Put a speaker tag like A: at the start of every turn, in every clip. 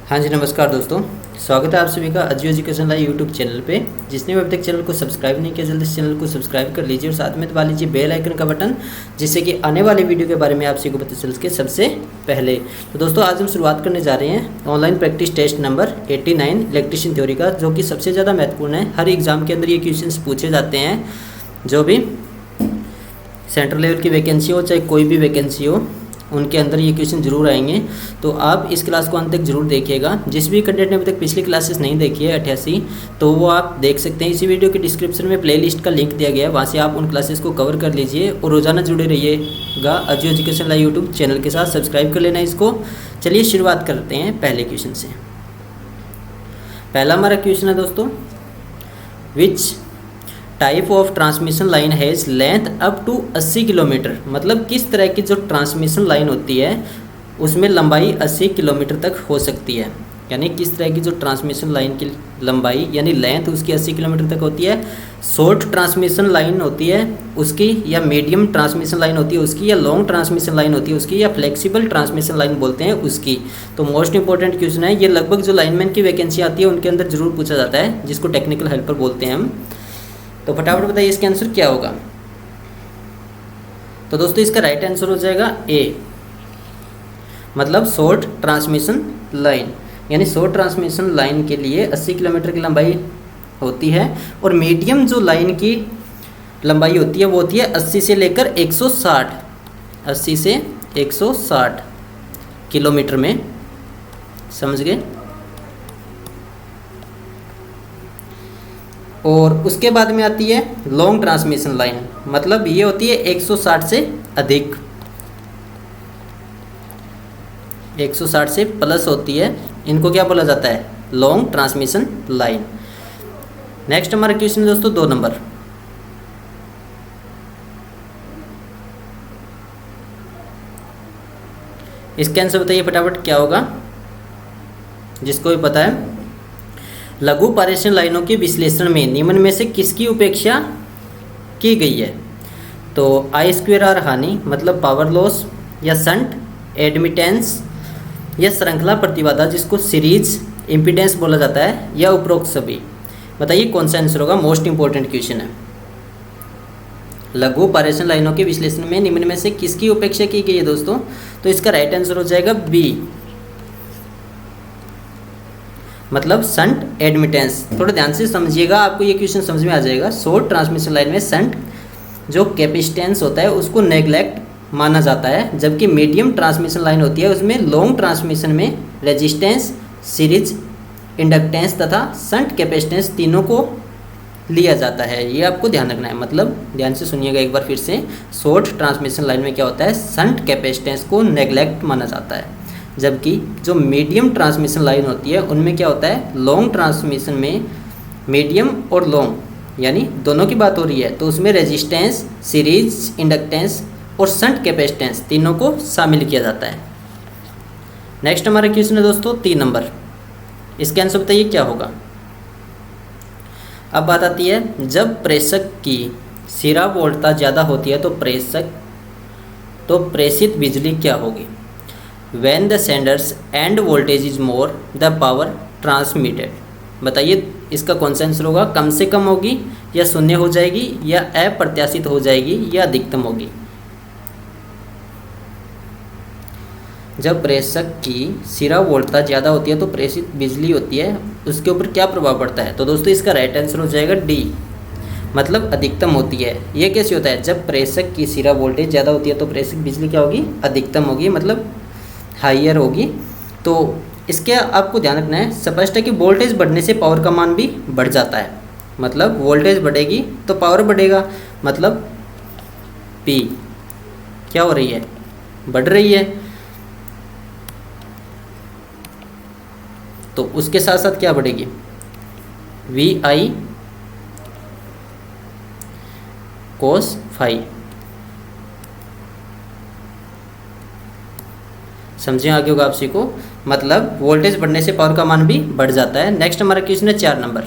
A: हाँ जी, नमस्कार दोस्तों। स्वागत है आप सभी का Ajio education live YouTube channel पे। जिसने भी अभी तक चैनल को सब्सक्राइब नहीं किया जल्दी इस चैनल को सब्सक्राइब कर लीजिए और साथ में दबा लीजिए बेल आइकन का बटन, जिससे कि आने वाले वीडियो के बारे में आप सभी को पता चल सके सबसे पहले। तो दोस्तों आज हम शुरुआत करने जा रहे हैं online practice test number 89 electrician theory का, जो कि सबसे ज़्यादा महत्वपूर्ण है। हर एग्ज़ाम के अंदर ये क्वेश्चन पूछे जाते हैं। जो भी सेंट्रल लेवल की वैकेंसी हो चाहे कोई भी वैकेंसी हो, उनके अंदर ये क्वेश्चन जरूर आएंगे। तो आप इस क्लास को अंत तक जरूर देखिएगा। जिस भी कैंडिडेट ने अभी तक पिछली क्लासेस नहीं देखी है 88, तो वो आप देख सकते हैं। इसी वीडियो के डिस्क्रिप्शन में प्लेलिस्ट का लिंक दिया गया है, वहाँ से आप उन क्लासेस को कवर कर लीजिए और रोजाना जुड़े रहिएगा Ajio education live YouTube channel के साथ। सब्सक्राइब कर लेना इसको। चलिए शुरुआत करते हैं पहले क्वेश्चन से। पहला हमारा क्वेश्चन है दोस्तों, which type of transmission line has length up to 80 kilometre. मतलब किस तरह की जो ट्रांसमिशन लाइन होती है उसमें लंबाई 80 किलोमीटर तक हो सकती है। यानी किस तरह की जो ट्रांसमिशन लाइन की लंबाई यानी लेंथ उसकी 80 किलोमीटर तक होती है। शॉर्ट ट्रांसमिशन लाइन होती है उसकी, या मीडियम ट्रांसमिशन लाइन होती है उसकी, या लॉन्ग ट्रांसमिशन लाइन होती है उसकी, या फ्लेक्सिबल ट्रांसमिशन लाइन बोलते हैं उसकी। तो मोस्ट इंपॉर्टेंट क्वेश्चन है ये। लगभग जो लाइनमैन की वैकेंसी आती है उनके अंदर जरूर पूछा जाता है, जिसको टेक्निकल हेल्पर बोलते हैं हम। तो फटाफट बताइए इसका आंसर क्या होगा। तो दोस्तों इसका राइट आंसर हो जाएगा ए, मतलब शॉर्ट ट्रांसमिशन लाइन। यानी शॉर्ट ट्रांसमिशन लाइन के लिए 80 किलोमीटर की लंबाई होती है, और मीडियम जो लाइन की लंबाई होती है वो होती है 80 से लेकर 160, 80 से 160 किलोमीटर में। समझ गए। और उसके बाद में आती है लॉन्ग ट्रांसमिशन लाइन, मतलब ये होती है 160 से अधिक, 160 से प्लस होती है। इनको क्या बोला जाता है? Long transmission line. नेक्स्ट हमारा क्वेश्चन दोस्तों 2 नंबर। इसका आंसर बताइए फटाफट क्या होगा, जिसको भी पता है। लघु पारेषण लाइनों के विश्लेषण में निम्न में से किसकी उपेक्षा की गई है? तो I2R हानि मतलब पावर लॉस, या शंट एडमिटेंस, या श्रृंखला प्रतिबाधा जिसको सीरीज इम्पीडेंस बोला जाता है, या उपरोक्त सभी। बताइए कौन सा आंसर होगा। मोस्ट इंपॉर्टेंट क्वेश्चन है। लघु पारेषण लाइनों के विश्लेषण में निम्न में से किसकी उपेक्षा की गई है दोस्तों? तो इसका राइट आंसर हो जाएगा बी, मतलब शंट एडमिटेंस। थोड़ा ध्यान से समझिएगा, आपको ये क्वेश्चन समझ में आ जाएगा। शॉर्ट ट्रांसमिशन लाइन में शंट जो कैपेसिटेंस होता है उसको नेग्लेक्ट माना जाता है, जबकि मीडियम ट्रांसमिशन लाइन होती है उसमें लॉन्ग ट्रांसमिशन में रेजिस्टेंस, सीरीज इंडक्टेंस तथा शंट कैपेसिटेंस तीनों को लिया जाता है। ये आपको ध्यान रखना है। मतलब ध्यान से सुनिएगा एक बार फिर से। शॉर्ट ट्रांसमिशन लाइन में क्या होता है? शंट कैपेसिटेंस को नेग्लेक्ट माना जाता है, जबकि जो मीडियम ट्रांसमिशन लाइन होती है उनमें क्या होता है? लॉन्ग ट्रांसमिशन में मीडियम और लॉन्ग यानी दोनों की बात हो रही है, तो उसमें रेजिस्टेंस, सीरीज इंडक्टेंस और शंट कैपेसिटेंस तीनों को शामिल किया जाता है। नेक्स्ट हमारा क्वेश्चन है दोस्तों 3 नंबर। इसका आंसर बताइए क्या होगा। अब बात आती है, जब प्रेषक की सिरा वोल्टता ज़्यादा होती है तो प्रेषित बिजली क्या होगी? When the sender's end voltage is more, the power transmitted। बताइए इसका कौन सा आंसर होगा। कम से कम होगी, या शून्य हो जाएगी, या अप्रत्याशित हो जाएगी, या अधिकतम होगी। जब प्रेषक की सिरा वोल्टता ज़्यादा होती है तो प्रेषित बिजली होती है उसके ऊपर क्या प्रभाव पड़ता है? तो दोस्तों इसका राइट आंसर हो जाएगा डी, मतलब अधिकतम होती है। ये कैसे होता है? जब प्रेषक की सिरा वोल्टेज ज़्यादा होती है तो प्रेषित बिजली क्या होगी? अधिकतम होगी, मतलब हाइयर होगी। तो इसके आपको ध्यान रखना है। स्पष्ट है कि वोल्टेज बढ़ने से पावर का मान भी बढ़ जाता है। मतलब वोल्टेज बढ़ेगी तो पावर बढ़ेगा, मतलब पी क्या हो रही है? बढ़ रही है। तो उसके साथ साथ क्या बढ़ेगी? VI cos phi. समझें आगे होगा आप सभी को। मतलब वोल्टेज बढ़ने से पावर का मान भी बढ़ जाता है। नेक्स्ट हमारा क्वेश्चन है 4 नंबर।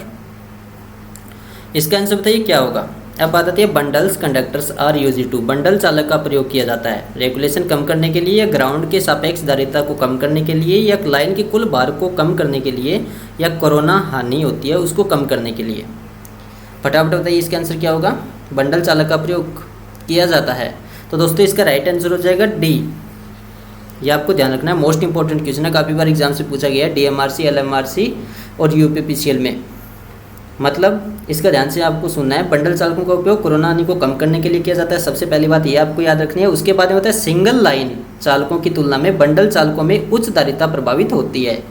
A: इसका आंसर बताइए क्या होगा। अब बात आती है bundles conductors are used to. Bundle चालक का प्रयोग किया जाता है रेगुलेशन कम करने के लिए, या ग्राउंड के सापेक्ष धारिता को कम करने के लिए, या लाइन की कुल भार को कम करने के लिए, या कोरोना हानि होती है उसको कम करने के लिए। फटाफट बताइए इसका आंसर क्या होगा। बंडल चालक का प्रयोग किया जाता है। तो दोस्तों इसका राइट आंसर हो जाएगा डी। ये आपको ध्यान रखना है, मोस्ट इंपॉर्टेंट क्वेश्चन है, काफ़ी बार एग्जाम से पूछा गया है DMRC, LMRC और UPPCL में। मतलब इसका ध्यान से आपको सुनना है। बंडल चालकों का उपयोग कोरोना हानि को कम करने के लिए किया जाता है, सबसे पहली बात ये आपको याद रखनी है। उसके बाद में होता है सिंगल लाइन चालकों की तुलना में बंडल चालकों में उच्च धारिता प्रभावित होती है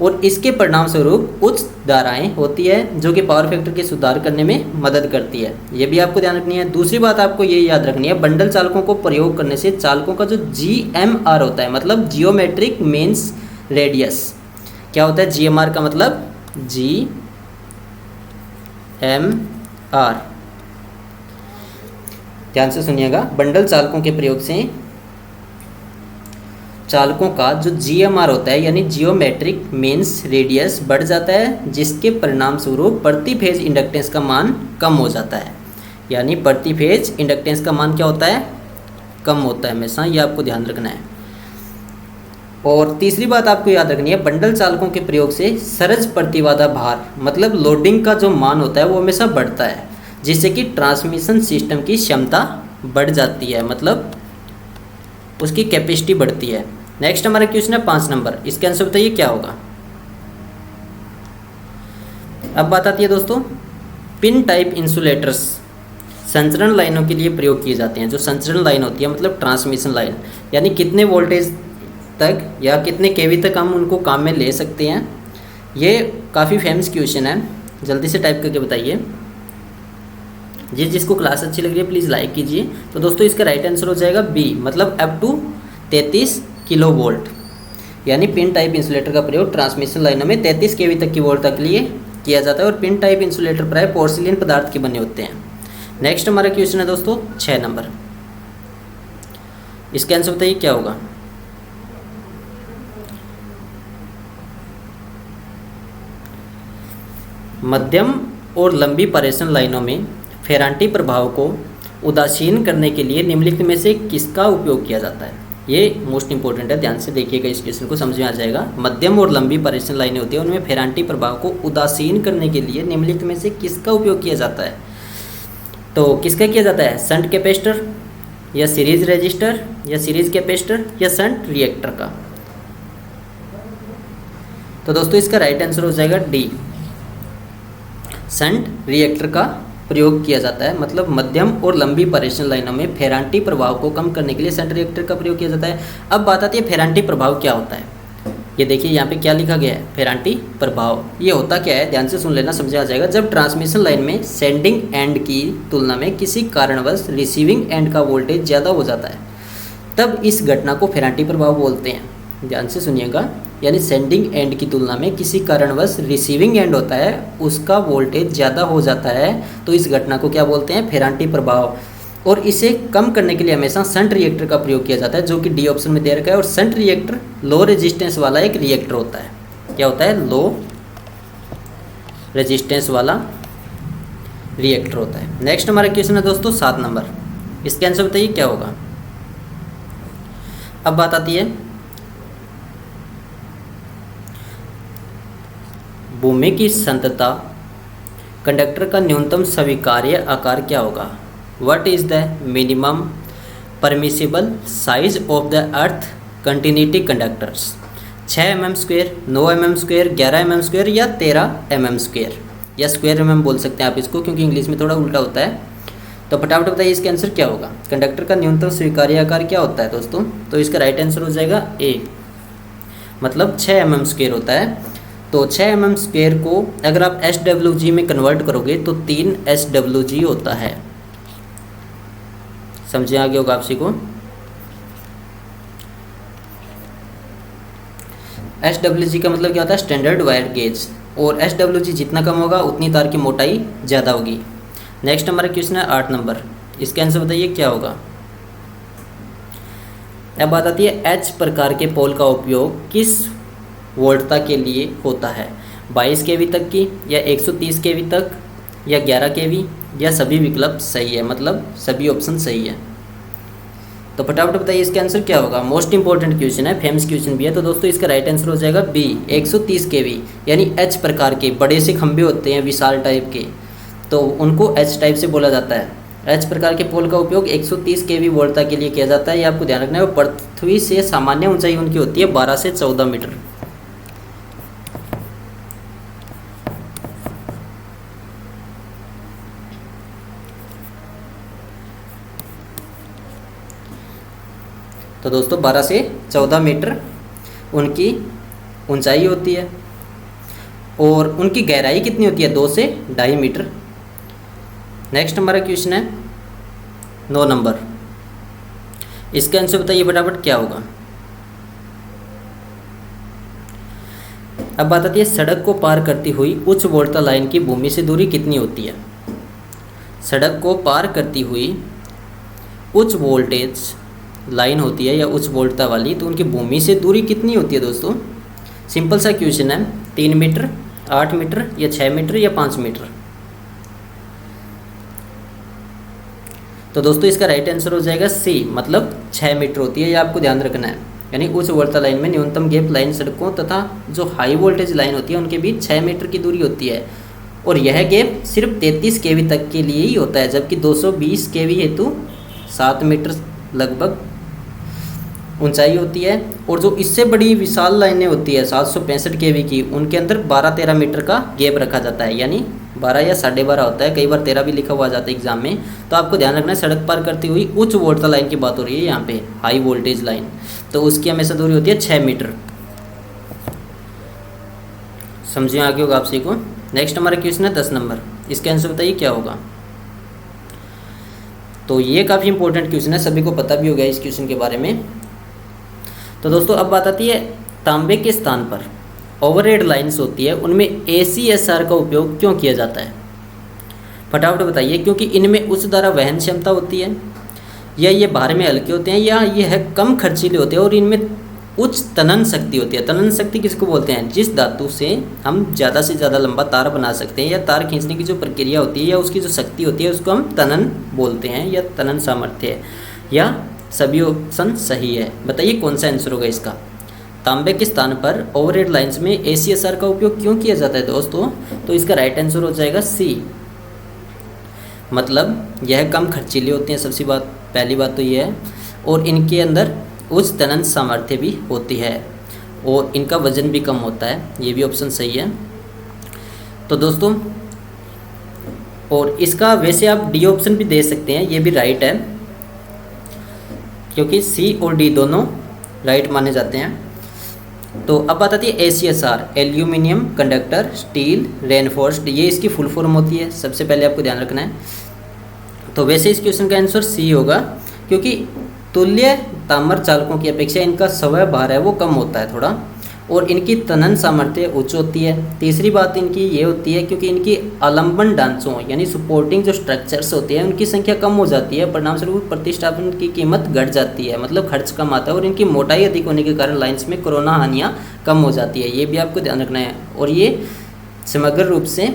A: और इसके परिणाम स्वरूप उच्च धाराएं होती है जो कि पावर फैक्टर के सुधार करने में मदद करती है। ये भी आपको ध्यान रखनी है। दूसरी बात आपको ये याद रखनी है, बंडल चालकों को प्रयोग करने से चालकों का जो GMR होता है, मतलब जियोमेट्रिक मीन्स रेडियस, क्या होता है GMR का मतलब GMR, ध्यान से सुनिएगा। बंडल चालकों के प्रयोग से चालकों का जो GMR होता है यानी जियोमेट्रिक मीन्स रेडियस बढ़ जाता है, जिसके परिणाम स्वरूप प्रति फेज इंडक्टेंस का मान कम हो जाता है। यानी प्रति फेज इंडक्टेंस का मान क्या होता है, कम होता है हमेशा, ये आपको ध्यान रखना है। और तीसरी बात आपको याद रखनी है, बंडल चालकों के प्रयोग से सरज प्रतिबाधा भार मतलब लोडिंग का जो मान होता है वो हमेशा बढ़ता है, जिससे कि ट्रांसमिशन सिस्टम की क्षमता बढ़ जाती है, मतलब उसकी कैपेसिटी बढ़ती है। नेक्स्ट हमारा क्वेश्चन है 5 नंबर। इसके आंसर बताइए क्या होगा। अब बात आती है दोस्तों, पिन टाइप इंसुलेटर्स संचरण लाइनों के लिए प्रयोग किए जाते हैं। जो संचरण लाइन होती है मतलब ट्रांसमिशन लाइन, यानी कितने वोल्टेज तक या कितने केवी तक हम उनको काम में ले सकते हैं। ये काफ़ी फेमस क्वेश्चन है, जल्दी से टाइप करके बताइए। जिसको क्लास अच्छी लग रही है प्लीज़ लाइक कीजिए। तो दोस्तों इसका राइट आंसर हो जाएगा बी, मतलब अप टू 33 किलो वोल्ट, यानी पिन टाइप इंसुलेटर का प्रयोग ट्रांसमिशन लाइनों में 33 केवी तक की वोल्ट तक लिए किया जाता है। और पिन टाइप इंसुलेटर प्राय पोर्सिलिन पदार्थ के बने होते हैं। नेक्स्ट हमारा क्वेश्चन है दोस्तों 6 नंबर। इसका आंसर बताइए क्या होगा। मध्यम और लंबी पारेषण लाइनों में फेरांटी प्रभाव को उदासीन करने के लिए निम्नलिखित में से किसका उपयोग किया जाता है। ये मोस्ट इंपॉर्टेंट है, ध्यान से देखिएगा, इस क्वेश्चन को समझ में आ जाएगा। मध्यम और लंबी पारेषण लाइनें होती है, उनमें फेरांटी प्रभाव को उदासीन करने के लिए निम्नलिखित में से किसका उपयोग किया जाता है। तो किसका किया जाता है, शंट कैपेसिटर या सीरीज रेजिस्टर या सीरीज कैपेसिटर या शंट रिएक्टर का। तो दोस्तों इसका राइट आंसर हो जाएगा डी, शंट रिएक्टर का प्रयोग किया जाता है। मतलब मध्यम और लंबी पारेषण लाइनों में फेरांटी प्रभाव को कम करने के लिए शंट रिएक्टर का प्रयोग किया जाता है। अब बात आती है फेरांटी प्रभाव क्या होता है। ये देखिए यहाँ पे क्या लिखा गया है, फेरांटी प्रभाव। ये होता क्या है, ध्यान से सुन लेना, समझ आ जाएगा। जब ट्रांसमिशन लाइन में सेंडिंग एंड की तुलना में किसी कारणवश रिसीविंग एंड का वोल्टेज ज़्यादा हो जाता है, तब इस घटना को फेरांटी प्रभाव बोलते हैं। ध्यान से सुनिएगा, यानी सेंडिंग एंड की तुलना में किसी कारणवश रिसीविंग एंड होता है, उसका वोल्टेज ज़्यादा हो जाता है, तो इस घटना को क्या बोलते हैं, फेरांटी प्रभाव। और इसे कम करने के लिए हमेशा शंट रिएक्टर का प्रयोग किया जाता है, जो कि डी ऑप्शन में दे रखा है। और शंट रिएक्टर लो रेजिस्टेंस वाला एक रिएक्टर होता है। क्या होता है, लो रेजिस्टेंस वाला रिएक्टर होता है। नेक्स्ट हमारा क्वेश्चन है दोस्तों 7 नंबर। इसके आंसर बताइए क्या होगा। अब बात आती है भूमि की संतता कंडक्टर का न्यूनतम स्वीकार्य आकार क्या होगा। What is the minimum permissible size of the earth continuity conductors. 6 mm², 9 mm², 11 mm² या 13 mm², या स्क्वायर mm बोल सकते हैं आप इसको, क्योंकि इंग्लिश में थोड़ा उल्टा होता है। तो फटाफट बताइए इसका आंसर क्या होगा। कंडक्टर का न्यूनतम स्वीकार्य आकार क्या होता है दोस्तों। तो इसका राइट आंसर हो जाएगा ए, मतलब 6 mm² होता है। तो 6 mm² को अगर आप SWG में कन्वर्ट करोगे तो 3 SWG होता है। समझे आगे होगा आपसी को। SWG का मतलब क्या होता है, स्टैंडर्ड वायर गेज। और SWG जितना कम होगा उतनी तार की मोटाई ज़्यादा होगी। नेक्स्ट हमारा क्वेश्चन है 8 नंबर। इसका आंसर बताइए क्या होगा। अब बात आती है H प्रकार के पोल का उपयोग किस वोल्टता के लिए होता है। 22 केवी तक की, या 130 केवी तक, या 11 केवी या सभी विकल्प सही है, मतलब सभी ऑप्शन सही है। तो फटाफट बताइए इसका आंसर क्या होगा। मोस्ट इंपॉर्टेंट क्वेश्चन है, फेमस क्वेश्चन भी है। तो दोस्तों इसका राइट आंसर हो जाएगा बी 130 केवी, यानी एच प्रकार के बड़े से खंभे होते हैं विशाल टाइप के, तो उनको एच टाइप से बोला जाता है। एच प्रकार के पोल का उपयोग 130 केवी वोल्टता के लिए किया जाता है, ये आपको ध्यान रखना है। और पृथ्वी से सामान्य ऊंचाई उनकी होती है 12 से 14 मीटर। तो दोस्तों 12 से 14 मीटर उनकी ऊंचाई होती है, और उनकी गहराई कितनी होती है, 2 से 2.5 मीटर। नेक्स्ट हमारा क्वेश्चन है 9 नंबर, इसका आंसर बताइए फटाफट क्या होगा। अब बात आती है सड़क को पार करती हुई उच्च वोल्टता लाइन की भूमि से दूरी कितनी होती है। सड़क को पार करती हुई उच्च वोल्टेज लाइन होती है या उच्च वोल्टता वाली, तो उनकी भूमि से दूरी कितनी होती है दोस्तों। सिंपल सा क्वेश्चन है, 3 मीटर, 8 मीटर या 6 मीटर या 5 मीटर। तो दोस्तों इसका राइट आंसर हो जाएगा सी, मतलब 6 मीटर होती है, ये आपको ध्यान रखना है। यानी उच्च वोल्टता लाइन में न्यूनतम गैप लाइन सड़कों तथा जो हाई वोल्टेज लाइन होती है उनके बीच 6 मीटर की दूरी होती है, और यह गैप सिर्फ 33 केवी तक के लिए ही होता है, जबकि 220 केवी हेतु 7 मीटर लगभग ऊंचाई होती है। और जो इससे बड़ी विशाल लाइनें होती है 765 केवी की, उनके अंदर 12-13 मीटर का गैप रखा जाता है, यानी 12 या 12.5 होता है, कई बार 13 भी लिखा हुआ जाता है एग्जाम में। तो आपको ध्यान रखना है सड़क पार करती हुई उच्च वोल्टता लाइन की बात हो रही है यहाँ पे, हाई वोल्टेज लाइन, तो उसकी हमेशा दूरी होती है 6 मीटर। समझिए आगे होगा आपसे को। नेक्स्ट हमारा क्वेश्चन है 10 नंबर, इसका आंसर बताइए क्या होगा। तो ये काफ़ी इंपॉर्टेंट क्वेश्चन है, सभी को पता भी होगा इस क्वेश्चन के बारे में। तो दोस्तों अब बात आती है तांबे के स्थान पर ओवरहेड लाइंस होती है, उनमें ACSR का उपयोग क्यों किया जाता है। फटाफट बताइए, क्योंकि इनमें उच्च धारा वहन क्षमता होती है, या ये भार में हल्के होते हैं, या ये है कम खर्चीले होते हैं, और इनमें उच्च तनन शक्ति होती है। तनन शक्ति किसको बोलते हैं, जिस धातु से हम ज़्यादा से ज़्यादा लंबा तार बना सकते हैं, या तार खींचने की जो प्रक्रिया होती है या उसकी जो शक्ति होती है उसको हम तनन बोलते हैं, या तनन सामर्थ्य है, या सभी ऑप्शन सही है। बताइए कौन सा आंसर होगा इसका। तांबे के स्थान पर ओवरहेड लाइंस में ACSR का उपयोग क्यों किया जाता है दोस्तों, तो इसका राइट आंसर हो जाएगा सी, मतलब यह कम खर्चीले होते हैं, सबसे पहली बात तो यह है, और इनके अंदर उच्च तनन सामर्थ्य भी होती है, और इनका वजन भी कम होता है, ये भी ऑप्शन सही है। तो दोस्तों और इसका वैसे आप डी ऑप्शन भी दे सकते हैं, ये भी राइट है, क्योंकि सी और डी दोनों राइट माने जाते हैं। तो अब बात आती है ACSR, aluminium conductor steel reinforced, ये इसकी फुल फॉर्म होती है, सबसे पहले आपको ध्यान रखना है। तो वैसे इस क्वेश्चन का आंसर सी होगा, क्योंकि तुल्य ताम्र चालकों की अपेक्षा इनका स्वयं भार है वो कम होता है थोड़ा, और इनकी तनन सामर्थ्य उच्च होती है। तीसरी बात इनकी ये होती है क्योंकि इनकी आलंबन ढांचों यानी सपोर्टिंग जो स्ट्रक्चर्स होते हैं उनकी संख्या कम हो जाती है, परिणामस्वरूप प्रतिष्ठापन की कीमत घट जाती है, मतलब खर्च कम आता है, और इनकी मोटाई अधिक होने के कारण लाइंस में कोरोना हानियाँ कम हो जाती है, ये भी आपको ध्यान रखना है। और ये समग्र रूप से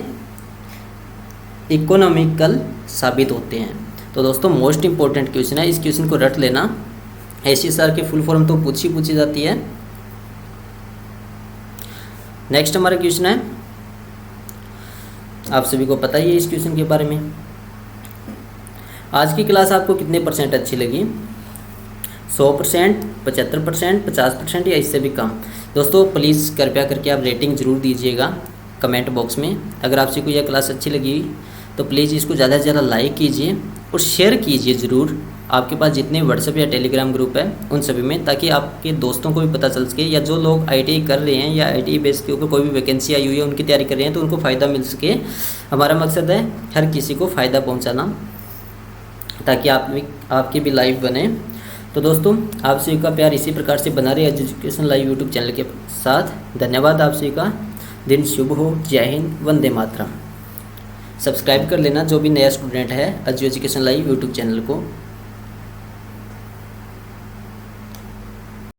A: इकोनॉमिकल साबित होते हैं। तो दोस्तों मोस्ट इंपॉर्टेंट क्वेश्चन है, इस क्वेश्चन को रट लेना। ACSR की फुल फॉर्म तो पूछी जाती है। नेक्स्ट हमारा क्वेश्चन है, आप सभी को पता ही है इस क्वेश्चन के बारे में। आज की क्लास आपको कितने % अच्छी लगी, 100%, 75%, 50% या इससे भी कम। दोस्तों प्लीज़ कृपया करके आप रेटिंग ज़रूर दीजिएगा कमेंट बॉक्स में। अगर आपसे कोई यह क्लास अच्छी लगी तो प्लीज़ इसको ज़्यादा से ज़्यादा लाइक कीजिए और शेयर कीजिए ज़रूर आपके पास जितने व्हाट्सएप या टेलीग्राम ग्रुप है उन सभी में, ताकि आपके दोस्तों को भी पता चल सके, या जो लोग ITI कर रहे हैं या ITI बेस के ऊपर कोई भी वैकेंसी आई हुई है उनकी तैयारी कर रहे हैं तो उनको फ़ायदा मिल सके। हमारा मकसद है हर किसी को फ़ायदा पहुंचाना, ताकि आपकी भी लाइफ बने। तो दोस्तों आप सभी का प्यार इसी प्रकार से बना रहे एजुकेशन लाइव यूट्यूब चैनल के साथ। धन्यवाद, आप सभी का दिन शुभ हो। जय हिंद, वंदे मातरम। सब्सक्राइब कर लेना जो भी नया स्टूडेंट है एजुकेशन लाइव यूट्यूब चैनल को।